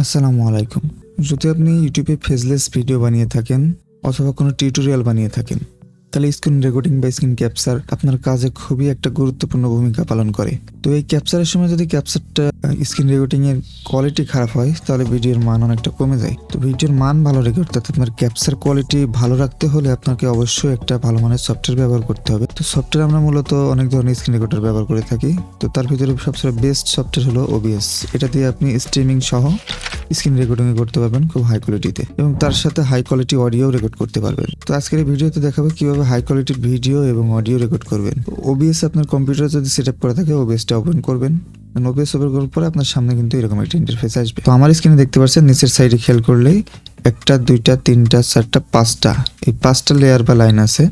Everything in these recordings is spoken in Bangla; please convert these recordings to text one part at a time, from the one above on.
আসসালামু আলাইকুম। যদি আপনি ইউটিউবে ফেসলেস ভিডিও বানিয়ে থাকেন অথবা কোনো টিউটোরিয়াল বানিয়ে থাকেন, তাহলে স্ক্রিন রেকর্ডিং বা স্ক্রিন ক্যাপচার আপনার কাজে খুবই একটা গুরুত্বপূর্ণ ভূমিকা পালন করে। তো এই ক্যাপচারের সময় যদি ক্যাপচারটা স্ক্রিন রেকর্ডিং এর কোয়ালিটি খারাপ হয়, তাহলে ভিডিওর মান অনেকটা কমে যায়। তো ভিডিওর মান ভালো রেখে অর্থাৎ আপনার ক্যাপচার কোয়ালিটি ভালো রাখতে হলে আপনাকে অবশ্যই একটা ভালো মানের সফটওয়্যার ব্যবহার করতে হবে। তো সফটওয়্যার আমরা মূলত অনেক ধরনের স্ক্রিন রেকর্ডার ব্যবহার করে থাকি। তো তার ভিতরে সবচেয়ে বেস্ট সফটওয়্যার হলো OBS। এটা দিয়ে আপনি স্ট্রিমিং সহ স্ক্রিন রেকর্ডিং করতে পারবেন খুব হাই কোয়ালিটিতে, এবং তার সাথে হাই কোয়ালিটি অডিও রেকর্ড করতে পারবেন। তো আজকের এই ভিডিওতে দেখাবো কিভাবে হাই কোয়ালিটির ভিডিও এবং অডিও রেকর্ড করবেন। OBS আপনার কম্পিউটারে যদি সেট আপ করা থাকে OBS-টা ওপেন করবেন। OBS ওপেন করার পরে আপনার সামনে কিন্তু এরকম একটা ইন্টারফেস আসবে। তো আমার স্ক্রিনে দেখতে পাচ্ছেন নিচের সাইডে খেয়াল করলেই 1টা 2টা 3টা 4টা 5টা এই 5টা লেয়ার বা লাইন আছে।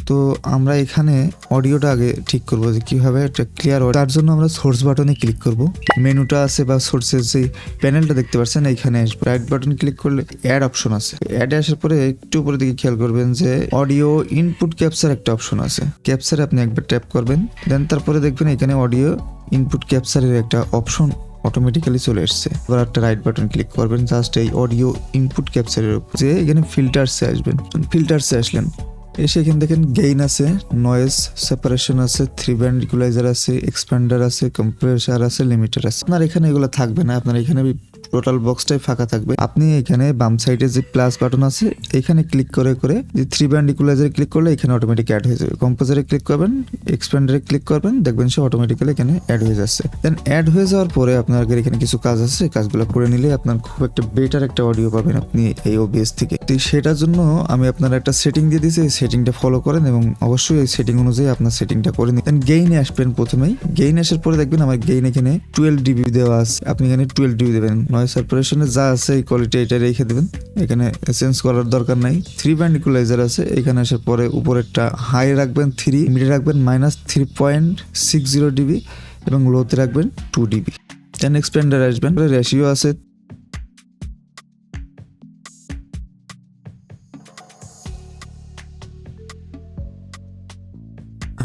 তো আমরা এখানে অডিওটা আগে ঠিক করবো যে কীভাবে একটা ক্লিয়ার। তার জন্য আমরা সোর্স বাটনে ক্লিক করব। মেনুটা আছে বা সোর্সের যে প্যানেলটা দেখতে পাচ্ছেন এইখানে আসবে। রাইট বাটন ক্লিক করলে অ্যাড অপশন আছে। অ্যাডে আসার পরে একটু উপরের দিকে খেয়াল করবেন যে অডিও ইনপুট ক্যাপচার একটা অপশন আছে। ক্যাপচারে আপনি একবার ট্যাপ করবেন, দেন তারপরে দেখবেন এখানে অডিও ইনপুট ক্যাপচারের একটা অপশন অটোমেটিক্যালি চলে এসছে। এবার একটা রাইট বাটন ক্লিক করবেন জাস্ট এই অডিও ইনপুট ক্যাপচারের উপর, যে এখানে ফিল্টারসে আসবেন। ফিল্টারসে আসলেন, এসে এখানে দেখেন গেইন আছে, নয়েজ সেপারেশন আছে, 3 ব্যান্ড ইকুয়ালাইজার আছে, এক্সপ্যান্ডার আছে, কম্প্রেসার আছে, লিমিটার আছে। আপনার এখানে এগুলো থাকবে না, আপনার এখানে টোটাল বক্সটাই ফাঁকা থাকবে। আপনি এখানে বাম সাইডে যে প্লাস বাটন আছে এখানে ক্লিক করে যে 3 ব্যান্ড ইকুয়ালাইজারে ক্লিক করলে এখানে অটোমেটিক অ্যাড হয়ে যাবে। কম্পোজারে ক্লিক করবেন, এক্সপ্যান্ডারে ক্লিক করবেন, দেখবেন সে অটোমেটিক্যালি এখানে অ্যাড হয়ে যাচ্ছে। দেন অ্যাড হয়ে যাওয়ার পরে আপনার এখানে কিছু কাজ আছে, কাজগুলো করে নিলে আপনার খুব একটা বেটার একটা অডিও পাবেন আপনি এই OBS থেকে। তো সেটার জন্য আমি আপনার একটা সেটিং দিয়ে দিয়েছি, এই সেটিংটা ফলো করেন এবং অবশ্যই এই সেটিং অনুযায়ী আপনার সেটিংটা করে নিন। দেন গেইনে আসবেন। প্রথমেই গেইন আসার পরে দেখবেন আমার গেইন এখানে 12 dB দেওয়া আছে। আপনি এখানে 12 dB দেবেন। নয়েজ সেপারেশনে যা আছে এই কোয়ালিটি এটা রেখে দেবেন, এখানে চেঞ্জ করার দরকার নাই। 3 ব্যান্ড ইকুয়ালাইজার আছে, এখানে আসার পরে উপরেরটা হাই রাখবেন 3, মিডে রাখবেন -3.60 dB এবং লোতে রাখবেন 2 dB। দেন এক্সপ্যান্ডার আসবেন, রেশিও আছে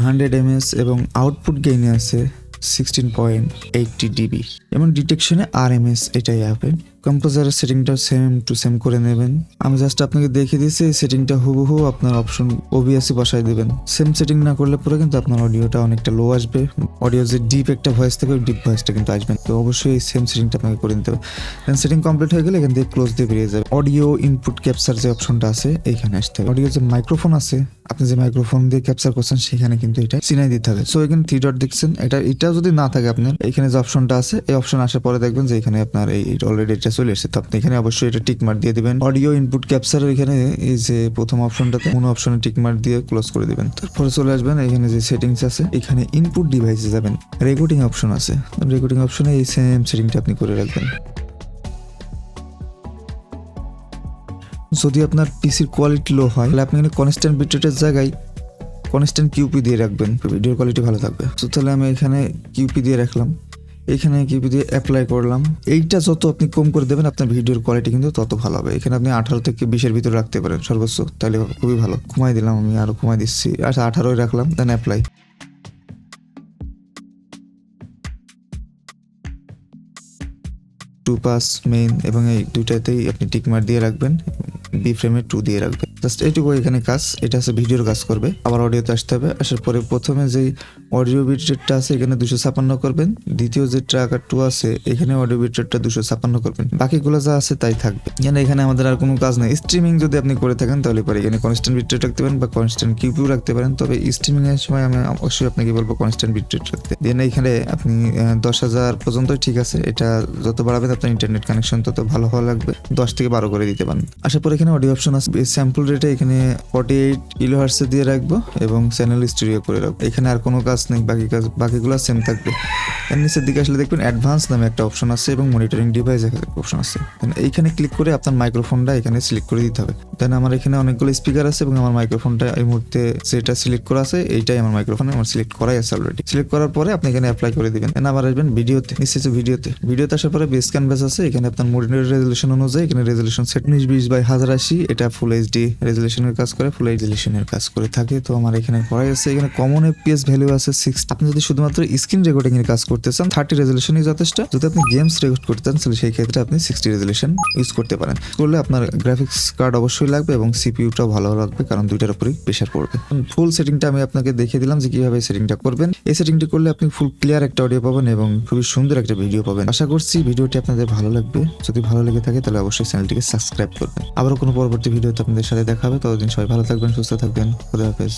100 ms এবং আউটপুট গেইনে আছে 16.80 dB এবং ডিটেকশনে RMS এটাই হবে। কম্পোজারের সেটিংটা সেম টু সেম করে নেবেন। আমি জাস্ট আপনাকে দেখিয়ে দিয়েছি, এই সেটিংটা হুবহু আপনার অপশন OBS-এ বসাই দেবেন। সেম সেটিং না করলে পরে কিন্তু আপনার অডিওটা অনেকটা লো আসবে। অডিও যে ডিপ একটা ভয়েস থাকে ওই ডিপ ভয়েসটা কিন্তু আসবে। তো অবশ্যই এই সেম সেটিংটা আপনাকে করে নিতে হবে। দেন সেটিং কমপ্লিট হয়ে গেলে এখান থেকে ক্লোজ দিয়ে বেরিয়ে যাবে। অডিও ইনপুট ক্যাপচার যে অপশনটা আছে এইখানে আসতে হবে। অডিও যে মাইক্রোফোন আছে, আপনি যে মাইক্রোফোন দিয়ে ক্যাপচার করছেন সেখানে কিন্তু এটা চিনাই দিতে হবে। সো এখানে 3 ডট দেখছেন, এটা যদি না থাকে আপনার এখানে যে অপশনটা আছে এই অপশন আসার পরে দেখবেন যে এখানে আপনার এই অলরেডি এটা চলে এসেছে। তো আপনি এখানে অবশ্যই এটা টিক মার্ক দিয়ে দিবেন। অডিও ইনপুট ক্যাপচার এখানে এই যে প্রথম অপশনটাতে কোন অপশনে টিক মার্ক দিয়ে ক্লোজ করে দিবেন। তারপরে চলে আসবেন এখানে যে সেটিংস আছে, এখানে ইনপুট ডিভাইসে যাবেন, রেকর্ডিং অপশন আছে। রেকর্ডিং অপশনে এই সেম সেটিংটা আপনি করে রাখবেন। যদি আপনার পিসির কোয়ালিটি লো হয় তাহলে আপনি এখানে কনস্ট্যান্ট বিটরেটের জায়গায় কনস্ট্যান্ট QP দিয়ে রাখবেন, ভিডিওর কোয়ালিটি ভালো থাকবে। তো তাহলে আমি এখানে QP দিয়ে রাখলাম, এখানে QP দিয়ে অ্যাপ্লাই করলাম। এইটা যত আপনি কম করে দেবেন আপনার ভিডিওর কোয়ালিটি কিন্তু তত ভালো হবে। এখানে আপনি 18 থেকে 20-এর ভিতরে রাখতে পারেন সর্বোচ্চ, তাহলে খুবই ভালো। কমাই দিলাম, আমি আরো কমাই দিচ্ছি। আচ্ছা 18 রাখলাম, then apply. To pass main এবং এই দুইটাতেই আপনি টিক মার্ক দিয়ে রাখবেন, বি ফ্রেমে 2 দিয়ে রাখবেন। জাস্ট এইটুকু এখানে কাজ। এটা আছে ভিডিওর কাজ করবে। আবার অডিওতে আসতে হবে। আসার পরে প্রথমে যেই অডিও বিট রেটটা আছে এখানে 256 করবেন। দ্বিতীয় যে ট্র্যাকার 2 আছে এখানে অডিও বিট রেটটা 256 করবেন। বাকিগুলো যা আছে তাই থাকবে। এখানে আমাদের আর কোনো কাজ নেই। স্ট্রিমিং যদি আপনি করে থাকেন তাহলে পরে এখানে কনস্ট্যান্ট বিট রেট রাখতে পারেন বা কনস্ট্যান্ট QP রাখতে পারেন। তবে স্ট্রিমিং এর সময় আমি অবশ্যই আপনাকে বলবো কনস্ট্যান্ট বিট রেট রাখতে। দেন এখানে আপনি 10,000 পর্যন্তই ঠিক আছে। এটা যত বাড়াবেন আপনার ইন্টারনেট কানেকশন তত ভালো হওয়া লাগবে। 10 থেকে 12 করে দিতে পারেন। আসার পর এখানে অডিও অপশন আছে। স্যাম্পল রেটে এখানে 48 কিলোহার্টজ দিয়ে রাখবো এবং চ্যানেল স্টুডিও করে রাখবো। এখানে আর কোনো কাজ নেই, বাকিগুলো সেম থাকবে। এর নিচের দিকে আসলে দেখবেন অ্যাডভান্স নামে একটা অপশন আছে এবং মনিটরিং ডিভাইস একটা অপশন আছে। এইখানে ক্লিক করে আপনার মাইক্রোফোনটা এখানে সিলেক্ট করে দিতে হবে। দেন আমার এখানে অনেকগুলো স্পিকার আছে এবং আমার মাইক্রোফোনটা এই মুহূর্তে যেটা সিলেক্ট করা আছে এইটাই আমার মাইক্রোফোন, আমার সিলেক্ট করাই আছে অলরেডি। সিলেক্ট করার পরে আপনি এখানে অ্যাপ্লাই করে দিবেন। দেন আবার আসবেন ভিডিওতে, নিশ্চিত ভিডিওতে আসার পরে বেস ক্যানভাস আছে। এখানে আপনার মনিটরের রেজলিউশন অনুযায়ী এখানে রেজলিউশন সেট 1920 বাই 1000 1080 এটা ফুল এইচডি রেজুলেশনের কাজ করে, ফুল রেজুলেশনের কাজ করে থাকে। তো আমার এখানে করাই আছে, এখানে কমন এফপিএস ভ্যালু আছে 6। আপনি যদি শুধুমাত্র স্ক্রিন রেকর্ডিং এর কাজ করতে চান 30 রেজুলেশনই যথেষ্ট। যদি আপনি গেমস রেকর্ড করতে চান তাহলে সেই ক্ষেত্রে আপনি 60 রেজুলেশন ইউজ করতে পারেন। করলে আপনার গ্রাফিক্স কার্ড অবশ্যই লাগবে এবং সিপিইউটাও ভালো লাগবে, কারণ দুইটার উপরেই প্রেশার পড়বে। ফুল সেটিংটা আমি আপনাকে দেখিয়ে দিলাম যে কিভাবে সেটিংটা করবেন। এই সেটিংটি করলে আপনি ফুল ক্লিয়ার একটা অডিও পাবেন এবং খুবই সুন্দর একটা ভিডিও পাবেন। আশা করছি ভিডিওটি আপনাদের ভালো লাগবে। যদি ভালো লেগে থাকে তাহলে অবশ্যই চ্যানেলটিকে সাবস্ক্রাইব করবেন। আবারও কোনো পরবর্তী ভিডিওতে আপনাদের সাথে দেখা হবে। ততদিন সবাই ভালো থাকবেন, সুস্থ থাকবেন। খোদা হাফেজ।